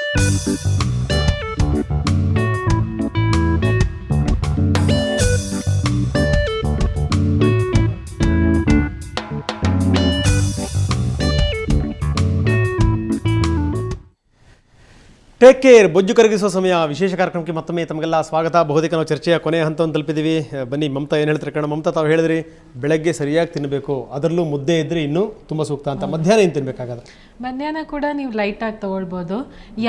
Take care. ಬೊಜ್ಜು ಕರಗಿಸುವ ಸಮಯ ವಿಶೇಷ ಕಾರ್ಯಕ್ರಮಕ್ಕೆ ಮತ್ತೊಮ್ಮೆ ತಮಗೆಲ್ಲ ಸ್ವಾಗತ. ಬಹುತೇಕ ನಾವು ಚರ್ಚೆಯ ಕೊನೆಯ ಹಂತವನ್ನು ತಲುಪಿದ್ದೀವಿ. ಬನ್ನಿ ಮಮತಾ ಏನು ಹೇಳ್ತಾರೆ ಕಣ. ಮಮತಾ, ತಾವು ಹೇಳಿದ್ರಿ ಬೆಳಗ್ಗೆ ಸರಿಯಾಗಿ ತಿನ್ನಬೇಕು, ಅದರಲ್ಲೂ ಮುದ್ದೆ ಇದ್ದರೆ ಇನ್ನೂ ತುಂಬ ಸೂಕ್ತ ಅಂತ. ಮಧ್ಯಾಹ್ನ ಏನು ತಿನ್ನಬೇಕಾಗದ? ಮಧ್ಯಾಹ್ನ ಕೂಡ ನೀವು ಲೈಟಾಗಿ ತೊಗೊಳ್ಬೋದು.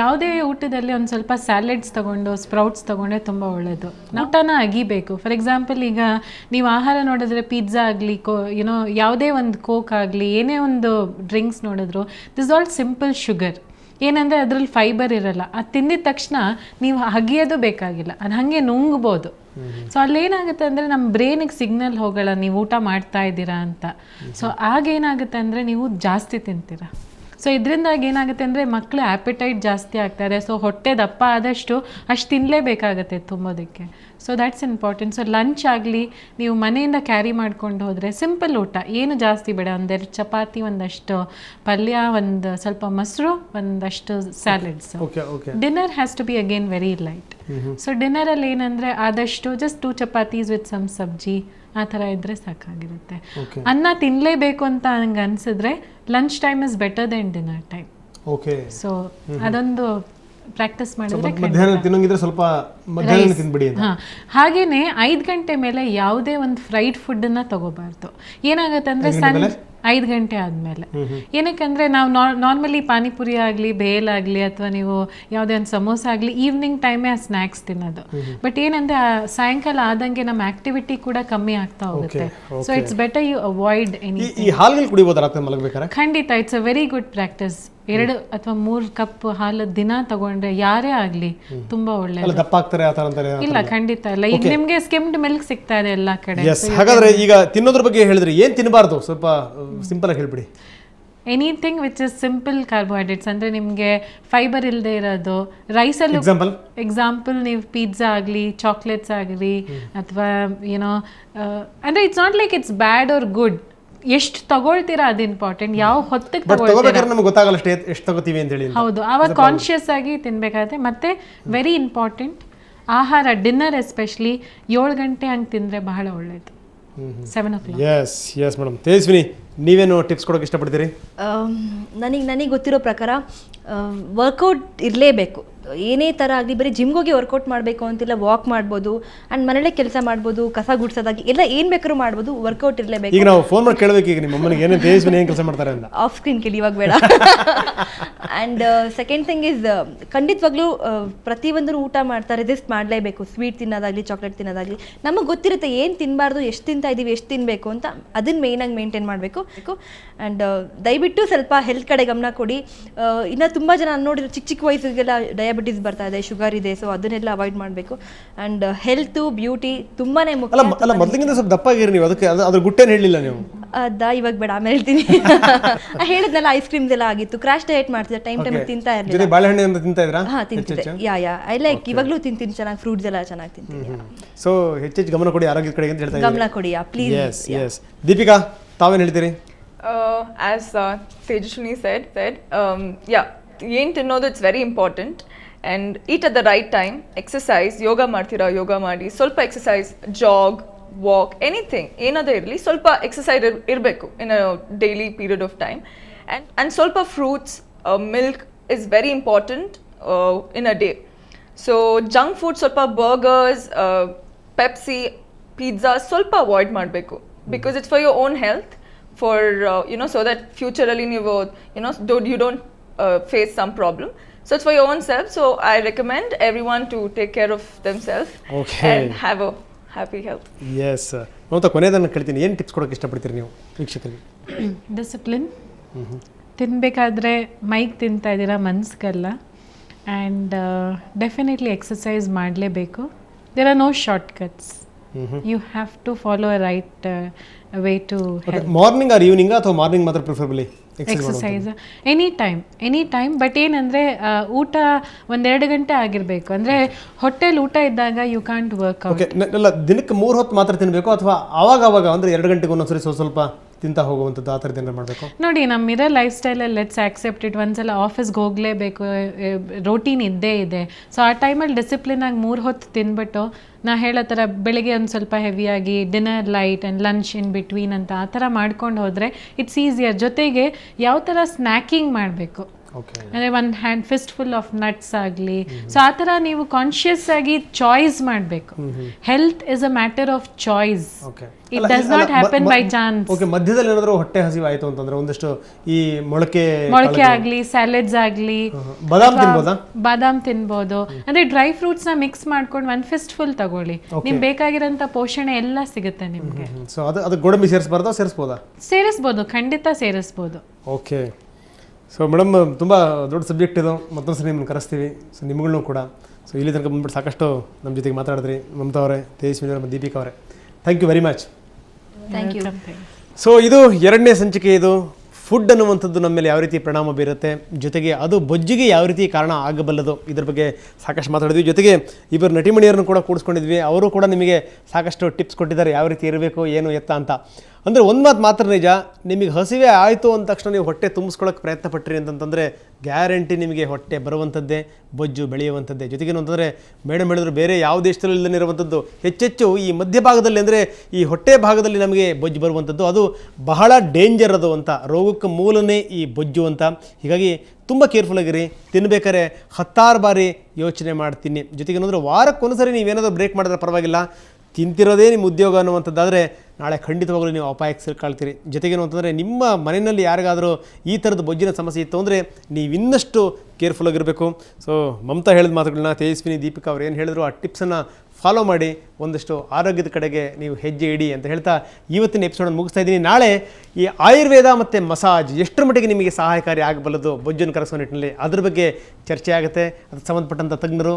ಯಾವುದೇ ಊಟದಲ್ಲಿ ಒಂದು ಸ್ವಲ್ಪ ಸ್ಯಾಲೆಡ್ಸ್ ತೊಗೊಂಡು ಸ್ಪ್ರೌಟ್ಸ್ ತೊಗೊಂಡ್ರೆ ತುಂಬ ಒಳ್ಳೆಯದು. ಊಟನ ಅಗಿಬೇಕು. ಫಾರ್ ಎಕ್ಸಾಂಪಲ್, ಈಗ ನೀವು ಆಹಾರ ನೋಡಿದ್ರೆ ಪಿಜ್ಜಾ ಆಗಲಿ, ಯಾವುದೇ ಒಂದು ಕೋಕ್ ಆಗಲಿ, ಏನೇ ಒಂದು ಡ್ರಿಂಕ್ಸ್ ನೋಡಿದ್ರು, ದಿಸ್ ಆಲ್ ಸಿಂಪಲ್ ಶುಗರ್. ಏನಂದರೆ ಅದರಲ್ಲಿ ಫೈಬರ್ ಇರಲ್ಲ. ಅದು ತಿಂದಿದ ತಕ್ಷಣ ನೀವು ಅಗಿಯೋದು ಬೇಕಾಗಿಲ್ಲ, ಅದು ಹಾಗೆ ನುಂಗ್ಬೋದು. ಸೊ ಅಲ್ಲೇನಾಗುತ್ತೆ ಅಂದರೆ ನಮ್ಮ ಬ್ರೈನಿಗೆ ಸಿಗ್ನಲ್ ಹೋಗಲ್ಲ ನೀವು ಊಟ ಮಾಡ್ತಾ ಇದ್ದೀರಾ ಅಂತ. ಸೊ ಆಗೇನಾಗುತ್ತೆ ಅಂದರೆ ನೀವು ಜಾಸ್ತಿ ತಿಂತೀರ. ಸೊ ಇದರಿಂದಾಗಿ ಏನಾಗುತ್ತೆ ಅಂದರೆ ಮಕ್ಕಳು ಆ್ಯಪಿಟೈಟ್ ಜಾಸ್ತಿ ಆಗ್ತಾರೆ. ಸೊ ಹೊಟ್ಟೆ ದಪ್ಪ ಆದಷ್ಟು ಅಷ್ಟು ತಿನ್ನಲೇಬೇಕಾಗತ್ತೆ ತುಂಬೋದಕ್ಕೆ. So that's important. So lunch ಆಗಲಿ ನೀವು ಮನೆಯಿಂದ ಕ್ಯಾರಿ ಮಾಡ್ಕೊಂಡು ಹೋದರೆ ಸಿಂಪಲ್ ಊಟ, ಏನು ಜಾಸ್ತಿ ಬೇಡ. ಒಂದೆರಡು ಚಪಾತಿ, ಒಂದಷ್ಟು ಪಲ್ಯ, ಒಂದು ಸ್ವಲ್ಪ ಮೊಸರು, ಒಂದಷ್ಟು salads. Dinner has to be again very light. So ಡಿನ್ನರಲ್ಲಿ ಏನಂದರೆ ಆದಷ್ಟು just 2 chapatis with some sabzi ಆ ಥರ ಇದ್ದರೆ ಸಾಕಾಗಿರುತ್ತೆ. ಅನ್ನ ತಿನ್ನಲೇಬೇಕು ಅಂತ ನಂಗೆ ಅನಿಸಿದ್ರೆ lunch time is better than dinner time. Okay. So ಅದೊಂದು ಪ್ರಾಕ್ಟೀಸ್ ಮಾಡಿದ್ರೆ ಮಧ್ಯಾಹ್ನ ತಿನ್ನೋಂಗಿದ್ರೆ ಸ್ವಲ್ಪ ಮಧ್ಯಾಹ್ನ ತಿನ್ಬಿಡಿ. ಹಾಗೇನೆ 5 ಗಂಟೆ ಮೇಲೆ ಯಾವುದೇ ಒಂದು ಫ್ರೈಡ್ ಫುಡ್ಡನ್ನು ತಗೋಬಾರ್ದು. ಏನಾಗುತ್ತೆ ಅಂದರೆ 5 ಗಂಟೆ ಆದಮೇಲೆ. ಏನಕ್ಕೆ ನಾವು ನಾರ್ಮಲಿ ಪಾನಿಪುರಿ ಆಗಲಿ, ಬೇಲಾಗಲಿ, ಅಥವಾ ನೀವು ಯಾವುದೇ ಒಂದು ಸಮೋಸ ಆಗಲಿ ಈವ್ನಿಂಗ್ ಟೈಮೇ ಆ ಸ್ನ್ಯಾಕ್ಸ್ ತಿನ್ನೋದು. ಬಟ್ ಏನಂದರೆ ಸಾಯಂಕಾಲ ಆದಂಗೆ ನಮ್ಮ ಆಕ್ಟಿವಿಟಿ ಕೂಡ ಕಮ್ಮಿ ಆಗ್ತಾ ಹೋಗುತ್ತೆ. So it's better you avoid any. ಈ ಹಾಲು ಕುಡಿಬೋದಾ ರಾತ್ರಿ ಮಲಗಬೇಕಾದ್ರೆ? ಖಂಡಿತ, it's a very good practice. 2 ಅಥವಾ 3 ಕಪ್ ಹಾಲು ದಿನ ತಗೊಂಡ್ರೆ ಯಾರೇ ಆಗ್ಲಿ ತುಂಬಾ ಒಳ್ಳೆಯದು. ದಪ್ಪ ಆಗ್ತಾರೆ ಆ ತರ ಅಂತಾರೆ? ಇಲ್ಲ, ಖಂಡಿತ ಇಲ್ಲ. ಈಗ ನಿಮ್ಗೆ ಸ್ಕಿಮ್ಡ್ ಮಿಲ್ಕ್ ಸಿಗ್ತಾ ಇದೆ ಎಲ್ಲಾ ಕಡೆ. ಹಾಗಾದ್ರೆ ಈಗ ತಿನ್ನೋದ್ರ ಬಗ್ಗೆ ಹೇಳಿದ್ರಿ, ಏನ್ ತಿನ್ನಬಾರ್ದು ಸ್ವಲ್ಪ ಸಿಂಪಲ್ ಆಗಿ ಹೇಳ್ಬಿಡಿ. Anything which is simple carbohydrates, ಅಂದರೆ ನಿಮಗೆ ಫೈಬರ್ ಇಲ್ಲದೆ ಇರೋದು. ರೈಸಲ್ಲಿ ಎಕ್ಸಾಂಪಲ್ ನೀವು ಪಿಜ್ಜಾ ಆಗಲಿ, ಚಾಕ್ಲೇಟ್ಸ್ ಆಗಲಿ, ಅಥವಾ ಏನೋ ಅಂದರೆ it's not like it's bad are good. ಎಷ್ಟು ತಗೊಳ್ತೀರಾ ಅದು ಇಂಪಾರ್ಟೆಂಟ್. ಯಾವ ಹೊತ್ತಿಗೆ ತಗೊಳ್ತೀರಾ ನಮಗೆ ಗೊತ್ತಾಗಲ್ಲ ಎಷ್ಟು ತಗೋತೀವಿ ಅಂತ ಹೇಳಿ. ಹೌದು, ಆವಾಗ ಕಾನ್ಶಿಯಸ್ ಆಗಿ ತಿನ್ಬೇಕಾಗುತ್ತೆ. ಮತ್ತೆ ವೆರಿ ಇಂಪಾರ್ಟೆಂಟ್ ಆಹಾರ, ಡಿನ್ನರ್ ಎಸ್ಪೆಷಲಿ 7 ಗಂಟೆ ಹಂಗೆ ತಿಂದರೆ ಬಹಳ ಒಳ್ಳೆಯದು. 7 o'clock. Yes madam. ತೇಜಸ್ವಿನಿ, ನೀವೇನು ಟಿಪ್ಸ್ ಕೊಡೋಕೆ ಇಷ್ಟಪಡ್ತೀರಿ? ನನಗೆ ಗೊತ್ತಿರೋ ಪ್ರಕಾರ ವರ್ಕೌಟ್ ಇರಲೇಬೇಕು. ಏನೇ ಥರ ಆಗಲಿ, ಬರೀ ಜಿಮ್ಗೋಗಿ ವರ್ಕೌಟ್ ಮಾಡಬೇಕು ಅಂತಿಲ್ಲ. ವಾಕ್ ಮಾಡ್ಬೋದು, ಆ್ಯಂಡ್ ಮನೇಲೆ ಕೆಲಸ ಮಾಡ್ಬೋದು, ಕಸ ಗುಡ್ಸೋದಾಗಿ ಎಲ್ಲ ಏನು ಬೇಕಾದ್ರೂ ಮಾಡ್ಬೋದು. ವರ್ಕೌಟ್ ಇರಲೇಬೇಕು. ಈಗ ನಾವು ಫೋನ್ ಮಾಡಿ ಕೇಳಬೇಕು, ಈಗ ನಿಮ್ಮ ಅಮ್ಮನಿಗೆ ಏನೇ ತೇಜಸ್ವಿನಿ ಏನು ಕೆಲಸ ಮಾಡ್ತಾರೆ ಅಂತ. ಆಫ್ ಸ್ಕ್ರೀನ್ ಕೇಳಿ, ಇವಾಗ ಬೇಡ. ಆ್ಯಂಡ್ ಸೆಕೆಂಡ್ ಥಿಂಗ್ ಇಸ್, ಖಂಡಿತವಾಗ್ಲೂ ಪ್ರತಿಯೊಂದು ಊಟ ಮಾಡ್ತಾರೆ, ರೆಸಿಸ್ಟ್ ಮಾಡಲೇಬೇಕು. ಸ್ವೀಟ್ ತಿನ್ನೋದಾಗಲಿ, ಚಾಕ್ಲೇಟ್ ತಿನ್ನೋದಾಗಲಿ, ನಮಗೆ ಗೊತ್ತಿರುತ್ತೆ ಏನು ತಿನ್ನಬಾರ್ದು, ಎಷ್ಟು ತಿಂತಾ ಇದ್ದೀವಿ, ಎಷ್ಟು ತಿನ್ನಬೇಕು ಅಂತ. ಅದನ್ನು ಮೇಯ್ನಾಗಿ ಮೇಂಟೈನ್ ಮಾಡಬೇಕು. ಆ್ಯಂಡ್ ದಯವಿಟ್ಟು ಸ್ವಲ್ಪ ಹೆಲ್ತ್ ಕಡೆ ಗಮನ ಕೊಡಿ. ಇನ್ನು ತುಂಬ ಜನ ನೋಡಿದ್ರೆ ಚಿಕ್ಕ ವಯಸ್ಸಿಗೆಲ್ಲ ಡಯಾಬಿಟೀಸ್ ಬರ್ತಾ ಇದೆ, ಶುಗರ್ ಇದೆ. ಸೊ ಅದನ್ನೆಲ್ಲ ಅವಾಯ್ಡ್ ಮಾಡಬೇಕು. ಆ್ಯಂಡ್ ಹೆಲ್ತು, ಬ್ಯೂಟಿ ತುಂಬಾ ಮುಖ್ಯ. ಅಲ್ಲ, ಮೊದಲಿಗಿಂತ ಸ್ವಲ್ಪ ದಪ್ಪ ಆಗಿರಿ ನೀವು, ಅದಕ್ಕೆ ಅದ್ರ ಗುಟ್ಟೇನು ಹೇಳಲಿಲ್ಲ ನೀವು? ಇವಾಗ ಬೇಡ, ಆಮೇಲೆ ಹೇಳ್ತೀನಿ. ಹೇಳಿದ್ನಲ್ಲ, ಐಸ್ ಕ್ರೀಮ್ಸ್ ಎಲ್ಲ ಆಗಿತ್ತು. ಕ್ರಾಶ್ ಡಯಟ್ ಮಾಡ್ತಿದ್ದೆ, ಟೈಮ್ ತಿಂತಾ ಇರಲಿಲ್ಲ. ಬಾಳೆಹಣ್ಣು ಅಂತ ತಿಂತಾ ಇದ್ರಾ? ಹಾಂ, ತಿಂತಿದ್ದೆ. ಐ ಲೈಕ್ ಇವಾಗಲೂ ತಿಂತೀನಿ ಚೆನ್ನಾಗಿ, ಫ್ರೂಟ್ಸ್ ಎಲ್ಲ ಚೆನ್ನಾಗಿ ತಿಂತೀನಿ. ಸೊ ಹೆಚ್ಚೆಚ್ಚು ಗಮನ ಕೊಡಿ ಆರೋಗ್ಯದ ಕಡೆಗೆ ಅಂತ ಹೇಳ್ತಾ ಇದ್ದೀನಿ. ಗಮನ ಕೊಡಿ ಪ್ಲೀಸ್. ಎಸ್. ದೀಪಿಕಾ, ತಾವೇನು ಹೇಳ್ತೀರಿ? As Tejaswini said, ಏನು ತಿನ್ನೋದು it's very important. And eat at the right time. Exercise, yoga ಮಾಡ್ತೀರಾ, ಯೋಗ ಮಾಡಿ. ಸ್ವಲ್ಪ ಎಕ್ಸಸೈಸ್, ಜಾಗ್, ವಾಕ್, ಎನಿಥಿಂಗ್ ಏನಾದರೂ ಇರಲಿ, ಸ್ವಲ್ಪ ಎಕ್ಸಸೈಸ್ ಇರಬೇಕು in a daily period of time. And ಸ್ವಲ್ಪ fruits, milk is very important in a day. So junk food, ಸ್ವಲ್ಪ burgers, Pepsi, pizza ಸ್ವಲ್ಪ ಅವಾಯ್ಡ್ ಮಾಡಬೇಕು. Because it's for your own health, for so that futurally ನೀವು you don't face some problem. So it's for your own self. So I recommend everyone to take care of themselves and have a happy health. Yes. ನೋಡ್ತಾ ಕೊನೆಯದನ್ನು ಕೇಳ್ತೀನಿ, ಏನು tips ಕೊಡೋಕೆ ಇಷ್ಟಪಡ್ತೀರಿ ನೀವು ವೀಕ್ಷಕರಿಗೆ? Discipline. ತಿನ್ನಬೇಕಾದ್ರೆ ಮೈಗೆ ತಿಂತಾ ಇದ್ದೀರಾ, ಮನ್ಸಿಗಲ್ಲ. ಆ್ಯಂಡ್ ಡೆಫಿನೆಟ್ಲಿ ಎಕ್ಸಸೈಸ್ ಮಾಡಲೇಬೇಕು. There are no shortcuts. You have to follow a right way to health. Morning or evening ಅಥವಾ ಮಾರ್ನಿಂಗ್ ಮಾತ್ರ preferably exercise? Any time. But ಏನಂದರೆ ಊಟ 1-2 ಗಂಟೆ ಆಗಿರಬೇಕು. ಅಂದರೆ ಹೊಟ್ಟೆಲಿ ಊಟ ಇದ್ದಾಗ ಯು ಕಾಂಟ್ ವರ್ಕ್ ಔಟ್. ದಿನಕ್ಕೆ 3 ಹೊತ್ತು ಮಾತ್ರ ತಿನ್ನಬೇಕು ಅಥವಾ ಆವಾಗ ಅಂದರೆ 2 ಗಂಟೆಗೆ ಒಂದೊಂದ್ಸರಿ ಸ್ವಲ್ಪ ತಿಂತಾ ಹೋಗುವಂಥದ್ದು ಆ ಥರದ್ದು ಏನಾರು ಮಾಡಬೇಕು? ನೋಡಿ, ನಮ್ಮಿರೋ ಲೈಫ್ ಸ್ಟೈಲಲ್ಲಿ ಲೆಟ್ಸ್ ಆಕ್ಸೆಪ್ಟ್ ಇಟ್. ಒಂದ್ಸಲ ಆಫೀಸ್ಗೆ ಹೋಗಲೇಬೇಕು, ರೋಟೀನ್ ಇದ್ದೇ ಇದೆ. ಸೊ ಆ ಟೈಮಲ್ಲಿ ಡಿಸಿಪ್ಲಿನಾಗಿ 3 ಹೊತ್ತು ತಿನ್ಬಿಟ್ಟು, ನಾ ಹೇಳೋ ಥರ ಬೆಳಿಗ್ಗೆ ಒಂದು ಸ್ವಲ್ಪ ಹೆವಿಯಾಗಿ, dinner light and lunch in between ಅಂತ ಆ ಥರ ಮಾಡ್ಕೊಂಡು ಹೋದರೆ ಇಟ್ಸ್ ಈಸಿಯರ್. ಜೊತೆಗೆ ಯಾವ ಥರ ಸ್ನ್ಯಾಕಿಂಗ್ ಮಾಡಬೇಕು ಓಕೆ, ಅಂದರೆ ಒಂದು hand Fist full of nuts ಆಗಲಿ. ಸೊ ಆ ಥರ ನೀವು ಕಾನ್ಷಿಯಸ್ ಆಗಿ ಚಾಯ್ಸ್ ಮಾಡಬೇಕು. Health is a matter of choice. Okay, it does not happen by chance. Okay, ಮಧ್ಯದಲ್ಲಿ ಏನಾದರೂ ಹೊಟ್ಟೆ ಹಸಿವು ಆಯಿತು ಅಂತಂದ್ರೆ ಒಂದಷ್ಟು ಈ ಮೊಳಕೆ ಆಗಲಿ, ಸ್ಯಾಲೆಡ್ಸ್ ಆಗಲಿ, ಬಾದಾಮ್ ತಿನ್ಬೋದಾ? ಬಾದಾಮ್ ತಿನ್ಬೋದು. ಅಂದ್ರೆ ಡ್ರೈ ಫ್ರೂಟ್ಸ್ ನ ಮಿಕ್ಸ್ ಮಾಡ್ಕೊಂಡು ಒಂದು ಫಿಸ್ಟ್ ಫುಲ್ ತಗೊಳ್ಳಿ. ನಿಮ್ಗೆ ಬೇಕಾಗಿರೋಂಥ ಪೋಷಣೆ ಎಲ್ಲ ಸಿಗುತ್ತೆ ನಿಮಗೆ. ಸೊ ಅದು ಗೋಡಂಬಿ ಸೇರಿಸಬಾರ್ದಾ, ಸೇರಿಸ್ಬೋದಾ? ಸೇರಿಸ್ಬೋದು, ಖಂಡಿತ ಸೇರಿಸ್ಬೋದು. ಓಕೆ. ಸೊ ಮೇಡಮ್, ತುಂಬ ದೊಡ್ಡ ಸಬ್ಜೆಕ್ಟ್ ಇದು. ಮತ್ತೊಂದು ಸರಿ ನಿಮ್ಮನ್ನು ಕರೆಸ್ತೀವಿ. ಸೊ ನಿಮ್ಗಳನ್ನೂ ಕೂಡ. ಸೊ ಇಲ್ಲಿ ತನಕ ಬಂದ್ಬಿಟ್ಟು ಸಾಕಷ್ಟು ನಮ್ಮ ಜೊತೆಗೆ ಮಾತಾಡಿದ್ರಿ. ಮಮತಾ ಅವರೇ, ತೇಜಸ್ವಿನಿ ಅವರೇ, ದೀಪಿಕಾ ಅವರೇ, thank you very much. Thank you. So ಇದು 2ನೇ ಸಂಚಿಕೆ. ಇದು ಫುಡ್ ಅನ್ನುವಂಥದ್ದು ನಮ್ಮ ಮೇಲೆ ಯಾವ ರೀತಿ ಪರಿಣಾಮ ಬೀರುತ್ತೆ, ಜೊತೆಗೆ ಅದು ಬೊಜ್ಜಿಗೆ ಯಾವ ರೀತಿ ಕಾರಣ ಆಗಬಲ್ಲದು, ಇದ್ರ ಬಗ್ಗೆ ಸಾಕಷ್ಟು ಮಾತಾಡಿದ್ವಿ. ಜೊತೆಗೆ ಇಬ್ಬರು ನಟಿಮಣಿಯರನ್ನು ಕೂಡ ಕೂಡಿಸ್ಕೊಂಡಿದ್ವಿ. ಅವರು ಕೂಡ ನಿಮಗೆ ಸಾಕಷ್ಟು ಟಿಪ್ಸ್ ಕೊಟ್ಟಿದ್ದಾರೆ, ಯಾವ ರೀತಿ ಇರಬೇಕು, ಏನು ಎತ್ತ ಅಂತ. ಅಂದರೆ ಒಂದು ಮಾತು ಮಾತ್ರ ನಿಜ, ನಿಮಗೆ ಹಸಿವೆ ಆಯಿತು ಅಂದ ತಕ್ಷಣ ನೀವು ಹೊಟ್ಟೆ ತುಂಬಿಸ್ಕೊಳ್ಳೋಕೆ ಪ್ರಯತ್ನ ಪಟ್ಟಿರಿ ಅಂತಂತಂದರೆ ಗ್ಯಾರಂಟಿ ನಿಮಗೆ ಹೊಟ್ಟೆ ಬರುವಂಥದ್ದೇ, ಬೊಜ್ಜು ಬೆಳೆಯುವಂಥದ್ದೇ. ಜೊತೆಗೇನು ಅಂತಂದರೆ ಮೇಡಮ್ ಹೇಳಿದ್ರು, ಬೇರೆ ಯಾವ ದೇಶದಲ್ಲಿ ಇಲ್ಲದೇ ಇರುವಂಥದ್ದು ಹೆಚ್ಚೆಚ್ಚು ಈ ಮಧ್ಯಭಾಗದಲ್ಲಿ, ಅಂದರೆ ಈ ಹೊಟ್ಟೆ ಭಾಗದಲ್ಲಿ ನಮಗೆ ಬೊಜ್ಜು ಬರುವಂಥದ್ದು. ಅದು ಬಹಳ ಡೇಂಜರ್ ಅದು ಅಂತ, ರೋಗಕ್ಕೆ ಮೂಲನೇ ಈ ಬೊಜ್ಜು ಅಂತ. ಹೀಗಾಗಿ ತುಂಬ ಕೇರ್ಫುಲ್ ಆಗಿರಿ. ತಿನ್ಬೇಕಾದ್ರೆ 10 ಬಾರಿ ಯೋಚನೆ ಮಾಡ್ತೀನಿ. ಜೊತೆಗೇನಂದ್ರೆ ವಾರಕ್ಕೊಂದ್ಸರಿ ನೀವೇನಾದರೂ ಬ್ರೇಕ್ ಮಾಡಿದ್ರೆ ಪರವಾಗಿಲ್ಲ. ತಿಂತಿರೋದೇ ನಿಮ್ಮ ಉದ್ಯೋಗ ಅನ್ನುವಂಥದ್ದಾದರೆ ನಾಳೆ ಖಂಡಿತವಾಗಲೂ ನೀವು ಅಪಾಯಕ್ಕೆ ಸಿಕ್ಕಾಳ್ತೀರಿ. ಜೊತೆಗೇನು ಅಂತಂದರೆ ನಿಮ್ಮ ಮನೆಯಲ್ಲಿ ಯಾರಿಗಾದರೂ ಈ ಥರದ ಬೊಜ್ಜಿನ ಸಮಸ್ಯೆ ಇತ್ತು ಅಂದರೆ ನೀವು ಇನ್ನಷ್ಟು ಕೇರ್ಫುಲ್ ಆಗಿರಬೇಕು. ಸೊ ಮಮತಾ ಹೇಳಿದ ಮಾತುಗಳನ್ನ, ತೇಜಸ್ವಿನಿ, ದೀಪಿಕಾ ಅವ್ರು ಏನು ಹೇಳಿದ್ರು ಆ ಟಿಪ್ಸನ್ನು ಫಾಲೋ ಮಾಡಿ ಒಂದಷ್ಟು ಆರೋಗ್ಯದ ಕಡೆಗೆ ನೀವು ಹೆಜ್ಜೆ ಇಡಿ ಅಂತ ಹೇಳ್ತಾ ಇವತ್ತಿನ ಎಪಿಸೋಡನ್ನು ಮುಗಿಸ್ತಾ ಇದ್ದೀನಿ. ನಾಳೆ ಈ ಆಯುರ್ವೇದ ಮತ್ತು ಮಸಾಜ್ ಎಷ್ಟರ ಮಟ್ಟಿಗೆ ನಿಮಗೆ ಸಹಾಯಕಾರಿ ಆಗಬಲ್ಲದು ಬೊಜ್ಜನ್ನು ಕರಗಿಸೋ ನಿಟ್ಟಿನಲ್ಲಿ, ಅದ್ರ ಬಗ್ಗೆ ಚರ್ಚೆ ಆಗುತ್ತೆ. ಅದಕ್ಕೆ ಸಂಬಂಧಪಟ್ಟಂಥ ತಜ್ಞರು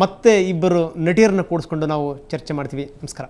ಮತ್ತೆ ಇಬ್ಬರು ನಟಿಯರನ್ನು ಕೂಡಿಸ್ಕೊಂಡು ನಾವು ಚರ್ಚೆ ಮಾಡ್ತೀವಿ. ನಮಸ್ಕಾರ.